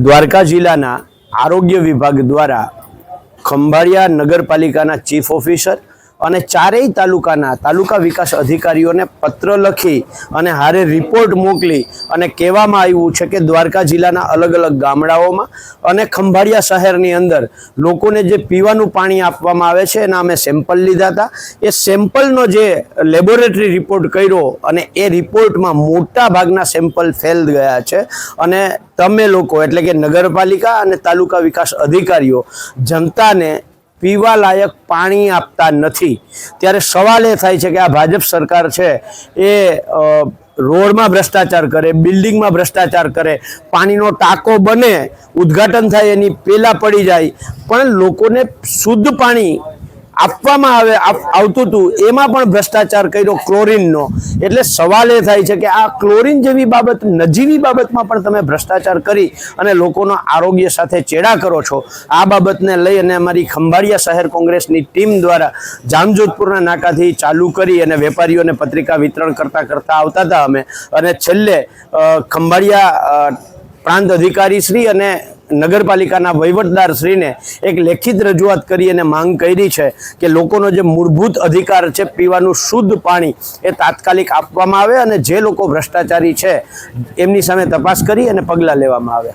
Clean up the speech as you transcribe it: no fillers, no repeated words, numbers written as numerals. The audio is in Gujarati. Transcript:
દ્વારકા જિલ્લાના આરોગ્ય વિભાગ દ્વારા ખંભાળિયા નગરપાલિકાના ચીફ ઓફિસર અને ચારેય તાલુકા વિકાસ અધિકારીઓને પત્ર લખી અને હારે રિપોર્ટ મોકલી અને કહેવામાં આવ્યું છે કે દ્વારકા જિલ્લાના અલગ અલગ ગામડાઓમાં અને ખંભાળિયા શહેરની અંદર લોકોને જે પીવાનું પાણી આપવામાં આવે છે એના અમે સેમ્પલ લીધા હતા। એ સેમ્પલનો જે લેબોરેટરી રિપોર્ટ કર્યો અને એ રિપોર્ટમાં મોટા ભાગના સેમ્પલ ફેલ ગયા છે અને તમે લોકો એટલે કે નગરપાલિકા અને તાલુકા વિકાસ અધિકારીઓ જનતાને પીવા લાયક પાણી આપતા નથી। ત્યારે સવાલ એ થાય છે કે આ ભાજપ સરકાર છે એ રોડમાં ભ્રષ્ટાચાર કરે, બિલ્ડિંગમાં ભ્રષ્ટાચાર કરે, પાણીનો ટાંકો બને, ઉદ્ઘાટન થાય એની પહેલાં પડી જાય, પણ લોકોને શુદ્ધ પાણી આપવામાં આવતું હતું એમાં પણ ભ્રષ્ટાચાર કર્યો ક્લોરીનનો। એટલે સવાલ એ થાય છે કે આ ક્લોરીન જેવી બાબત, નજીવી બાબતમાં પણ તમે ભ્રષ્ટાચાર કરી અને લોકોના આરોગ્ય સાથે ચેડા કરો છો। આ બાબતને લઈ અને અમારી ખંભાળિયા શહેર કોંગ્રેસની ટીમ દ્વારા જામજોધપુરના નાકાથી ચાલુ કરી અને વેપારીઓને પત્રિકા વિતરણ કરતા આવતા હતા અમે, અને છેલ્લે ખંભાળિયા પ્રાંત અધિકારી શ્રી અને નગરપાલિકાના વહીવટદાર શ્રીને એક લેખિત રજૂઆત કરી અને માંગ કરી છે કે લોકોનો જે મૂળભૂત અધિકાર છે પીવાનું શુદ્ધ પાણી એ તાત્કાલિક આપવામાં આવે અને જે લોકો ભ્રષ્ટાચારી છે એમની સામે તપાસ કરી અને પગલાં લેવામાં આવે।